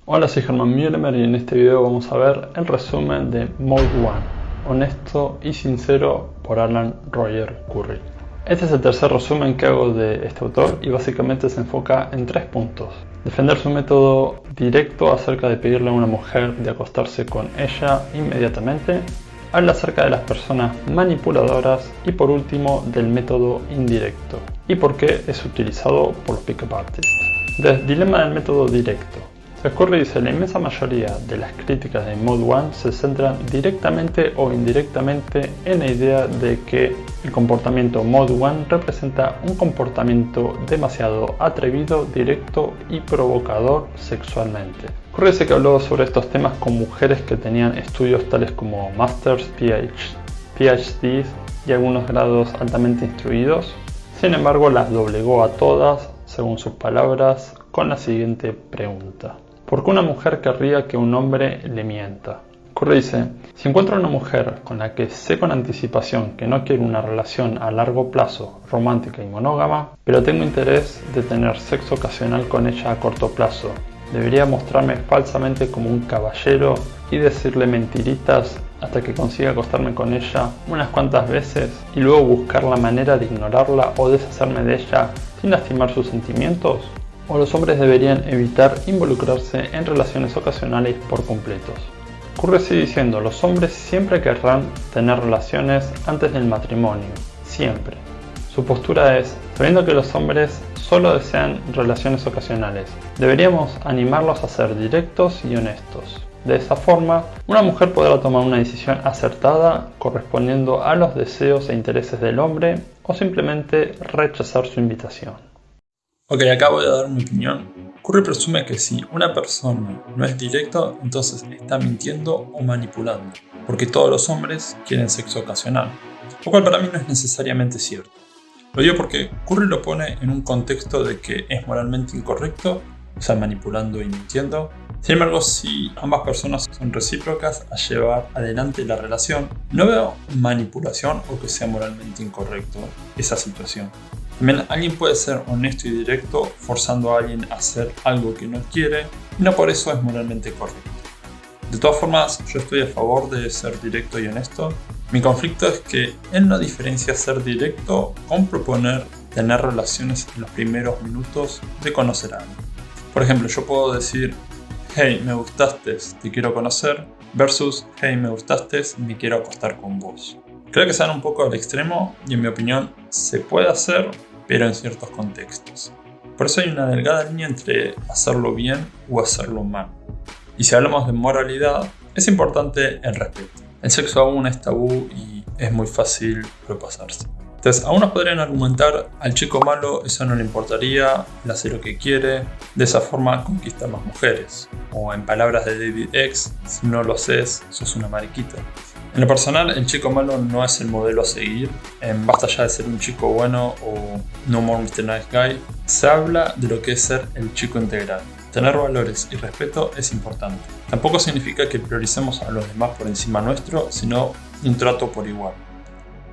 Hola, soy Germán Mühlemer y en este video vamos a ver el resumen de Mode 1, Honesto y Sincero por Alan Roger Curry. Este es el tercer resumen que hago de este autor y básicamente se enfoca en 3 puntos. Defender su método directo acerca de pedirle a una mujer de acostarse con ella inmediatamente. Habla acerca de las personas manipuladoras y por último del método indirecto y por qué es utilizado por los pick-up artists. Del dilema del método directo. Curry dice: la inmensa mayoría de las críticas de Mode 1 se centran directamente o indirectamente en la idea de que el comportamiento Mode 1 representa un comportamiento demasiado atrevido, directo y provocador sexualmente. Curry dice que habló sobre estos temas con mujeres que tenían estudios tales como Masters, PhDs y algunos grados altamente instruidos. Sin embargo, las doblegó a todas, según sus palabras, con la siguiente pregunta: ¿por qué una mujer querría que un hombre le mienta? Curry dice: si encuentro una mujer con la que sé con anticipación que no quiero una relación a largo plazo, romántica y monógama, pero tengo interés de tener sexo ocasional con ella a corto plazo, ¿debería mostrarme falsamente como un caballero y decirle mentiritas hasta que consiga acostarme con ella unas cuantas veces y luego buscar la manera de ignorarla o deshacerme de ella sin lastimar sus sentimientos? ¿O los hombres deberían evitar involucrarse en relaciones ocasionales por completos? Curry sigue diciendo: los hombres siempre querrán tener relaciones antes del matrimonio, siempre. Su postura es: sabiendo que los hombres solo desean relaciones ocasionales, deberíamos animarlos a ser directos y honestos. De esa forma, una mujer podrá tomar una decisión acertada correspondiendo a los deseos e intereses del hombre o simplemente rechazar su invitación. Ok, acá voy a dar mi opinión. Curry presume que si una persona no es directo, entonces está mintiendo o manipulando, porque todos los hombres quieren sexo ocasional, lo cual para mí no es necesariamente cierto. Lo digo porque Curry lo pone en un contexto de que es moralmente incorrecto, o sea, manipulando y mintiendo. Sin embargo, si ambas personas son recíprocas a llevar adelante la relación, no veo manipulación o que sea moralmente incorrecto esa situación. También alguien puede ser honesto y directo forzando a alguien a hacer algo que no quiere y no por eso es moralmente correcto. De todas formas, yo estoy a favor de ser directo y honesto. Mi conflicto es que él no diferencia ser directo con proponer tener relaciones en los primeros minutos de conocer a alguien. Por ejemplo, yo puedo decir: hey, me gustaste, te quiero conocer, versus hey, me gustaste, me quiero acostar con vos. Creo que se van un poco al extremo y en mi opinión se puede hacer, pero en ciertos contextos. Por eso hay una delgada línea entre hacerlo bien o hacerlo mal. Y si hablamos de moralidad, es importante el respeto. El sexo aún es tabú y es muy fácil propasarse. Entonces, algunos podrían argumentar: al chico malo eso no le importaría, él hace lo que quiere, de esa forma conquista más mujeres. O en palabras de David X, si no lo haces, sos una mariquita. En lo personal, el chico malo no es el modelo a seguir. Basta ya de ser un chico bueno o No More Mr. Nice Guy. Se habla de lo que es ser el chico integral. Tener valores y respeto es importante. Tampoco significa que prioricemos a los demás por encima nuestro, sino un trato por igual.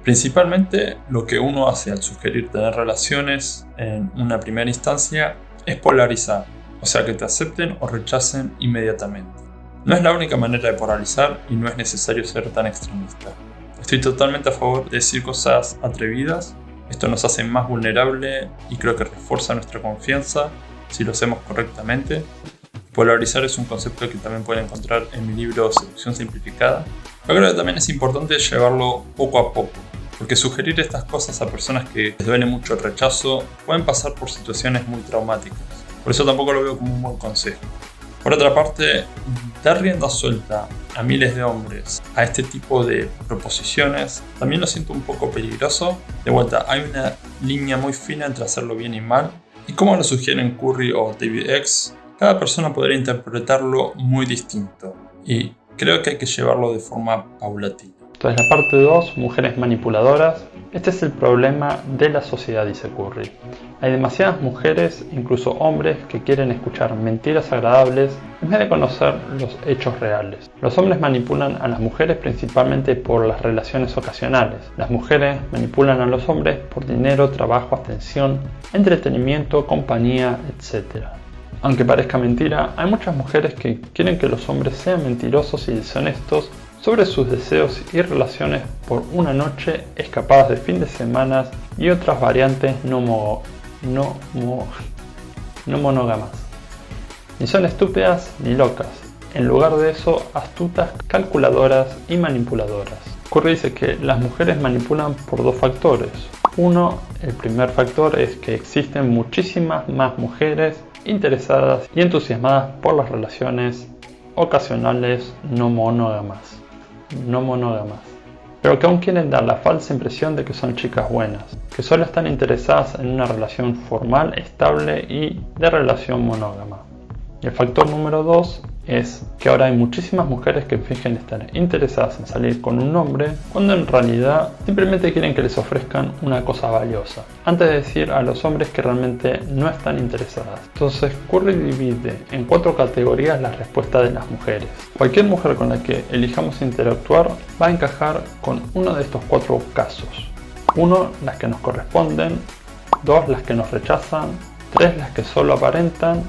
Principalmente, lo que uno hace al sugerir tener relaciones en una primera instancia es polarizar, o sea, que te acepten o rechacen inmediatamente. No es la única manera de polarizar y no es necesario ser tan extremista. Estoy totalmente a favor de decir cosas atrevidas. Esto nos hace más vulnerable y creo que refuerza nuestra confianza si lo hacemos correctamente. Polarizar es un concepto que también pueden encontrar en mi libro Seducción Simplificada. Pero creo que también es importante llevarlo poco a poco, porque sugerir estas cosas a personas que les duele mucho el rechazo pueden pasar por situaciones muy traumáticas. Por eso tampoco lo veo como un buen consejo. Por otra parte, dar rienda suelta a miles de hombres a este tipo de proposiciones también lo siento un poco peligroso. De vuelta, hay una línea muy fina entre hacerlo bien y mal, y como lo sugieren Curry o David X, cada persona podría interpretarlo muy distinto, y creo que hay que llevarlo de forma paulatina. Entonces, la parte 2, mujeres manipuladoras. Este es el problema de la sociedad, dice Curry. Hay demasiadas mujeres, incluso hombres, que quieren escuchar mentiras agradables en vez de conocer los hechos reales. Los hombres manipulan a las mujeres principalmente por las relaciones ocasionales. Las mujeres manipulan a los hombres por dinero, trabajo, atención, entretenimiento, compañía, etc. Aunque parezca mentira, hay muchas mujeres que quieren que los hombres sean mentirosos y deshonestos sobre sus deseos y relaciones por una noche, escapadas de fin de semana y otras variantes no monógamas. Ni son estúpidas ni locas. En lugar de eso, astutas, calculadoras y manipuladoras. Curry dice que las mujeres manipulan por dos factores. El primer factor es que existen muchísimas más mujeres interesadas y entusiasmadas por las relaciones ocasionales no monógamas, pero que aún quieren dar la falsa impresión de que son chicas buenas, que solo están interesadas en una relación formal, estable y de relación monógama. Y el factor número 2 es que ahora hay muchísimas mujeres que fingen estar interesadas en salir con un hombre cuando en realidad simplemente quieren que les ofrezcan una cosa valiosa, antes de decir a los hombres que realmente no están interesadas. Entonces Curry divide en 4 categorías la respuesta de las mujeres. Cualquier mujer con la que elijamos interactuar va a encajar con uno de estos 4 casos. 1, las que nos corresponden. 2, las que nos rechazan. 3, las que solo aparentan.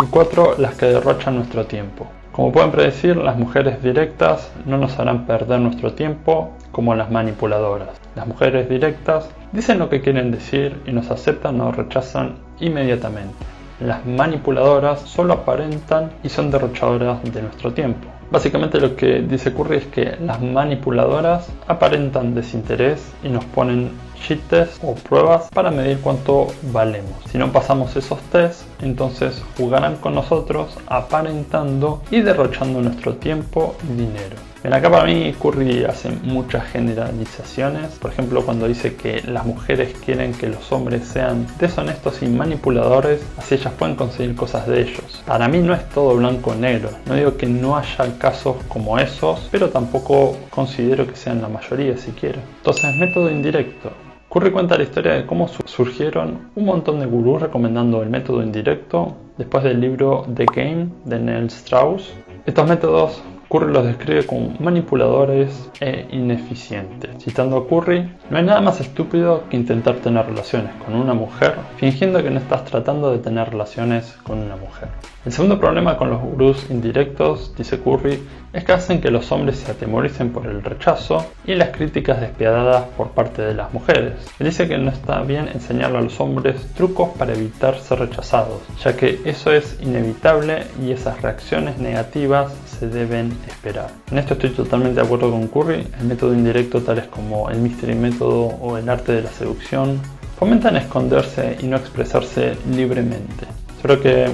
Y 4, las que derrochan nuestro tiempo. Como pueden predecir, las mujeres directas no nos harán perder nuestro tiempo como las manipuladoras. Las mujeres directas dicen lo que quieren decir y nos aceptan o rechazan inmediatamente. Las manipuladoras solo aparentan y son derrochadoras de nuestro tiempo. Básicamente lo que dice Curry es que las manipuladoras aparentan desinterés y nos ponen cheat test o pruebas para medir cuánto valemos. Si no pasamos esos tests, entonces jugarán con nosotros aparentando y derrochando nuestro tiempo y dinero. Bien, acá para mí Curry hace muchas generalizaciones. Por ejemplo, cuando dice que las mujeres quieren que los hombres sean deshonestos y manipuladores, así ellas pueden conseguir cosas de ellos. Para mí no es todo blanco o negro. No digo que no haya casos como esos, pero tampoco considero que sean la mayoría siquiera. Entonces, método indirecto. Curry cuenta la historia de cómo surgieron un montón de gurús recomendando el método indirecto después del libro The Game de Neil Strauss. Estos métodos Curry los describe como manipuladores e ineficientes. Citando a Curry, no hay nada más estúpido que intentar tener relaciones con una mujer fingiendo que no estás tratando de tener relaciones con una mujer. El segundo problema con los gurús indirectos, dice Curry, es que hacen que los hombres se atemoricen por el rechazo y las críticas despiadadas por parte de las mujeres. Él dice que no está bien enseñarle a los hombres trucos para evitar ser rechazados, ya que eso es inevitable y esas reacciones negativas se deben esperar. En esto estoy totalmente de acuerdo con Curry. El método indirecto, tales como el Mystery Método o el arte de la seducción, fomentan esconderse y no expresarse libremente. Creo que,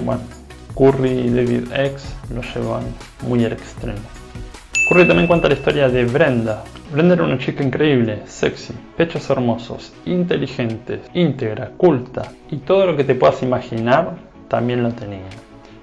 Curry y David X lo llevan muy al extremo. Curry también cuenta la historia de Brenda. Brenda era una chica increíble, sexy, pechos hermosos, inteligentes, íntegra, culta y todo lo que te puedas imaginar también lo tenía.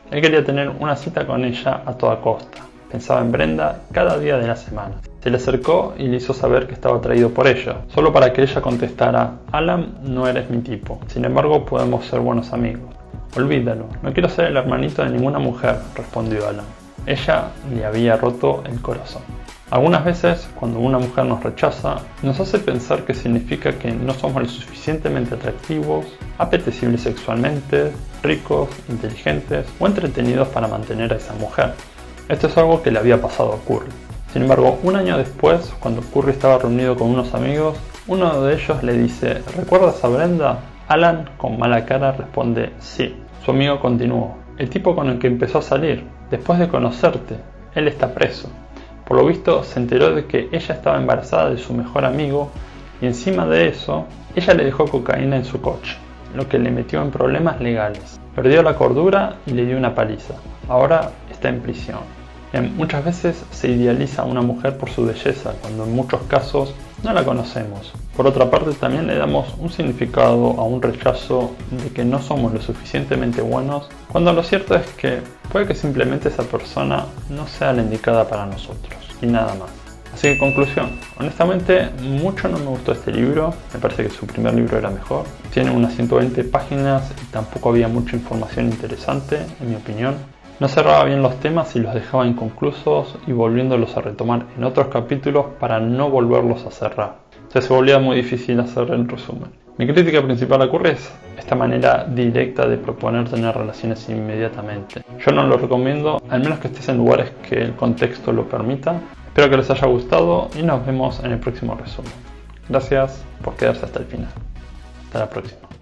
Él quería tener una cita con ella a toda costa. Pensaba en Brenda cada día de la semana. Se le acercó y le hizo saber que estaba atraído por ella, solo para que ella contestara: Alan, no eres mi tipo, sin embargo podemos ser buenos amigos. Olvídalo, no quiero ser el hermanito de ninguna mujer, respondió Alan. Ella le había roto el corazón. Algunas veces, cuando una mujer nos rechaza, nos hace pensar que significa que no somos lo suficientemente atractivos, apetecibles sexualmente, ricos, inteligentes o entretenidos para mantener a esa mujer. Esto es algo que le había pasado a Curry. Sin embargo, un año después, cuando Curry estaba reunido con unos amigos, uno de ellos le dice: ¿recuerdas a Brenda? Alan, con mala cara, responde: sí. Su amigo continuó: el tipo con el que empezó a salir, después de conocerte, él está preso. Por lo visto, se enteró de que ella estaba embarazada de su mejor amigo y encima de eso, ella le dejó cocaína en su coche, lo que le metió en problemas legales. Perdió la cordura y le dio una paliza. Ahora está en prisión. Muchas veces se idealiza a una mujer por su belleza, cuando en muchos casos no la conocemos. Por otra parte, también le damos un significado a un rechazo de que no somos lo suficientemente buenos, cuando lo cierto es que puede que simplemente esa persona no sea la indicada para nosotros, y nada más. Así que conclusión, honestamente mucho no me gustó este libro, me parece que su primer libro era mejor. Tiene unas 120 páginas y tampoco había mucha información interesante, en mi opinión. No cerraba bien los temas y los dejaba inconclusos y volviéndolos a retomar en otros capítulos para no volverlos a cerrar. Entonces se volvía muy difícil hacer el resumen. Mi crítica principal a Curry es esta manera directa de proponer tener relaciones inmediatamente. Yo no lo recomiendo, al menos que estés en lugares que el contexto lo permita. Espero que les haya gustado y nos vemos en el próximo resumen. Gracias por quedarse hasta el final. Hasta la próxima.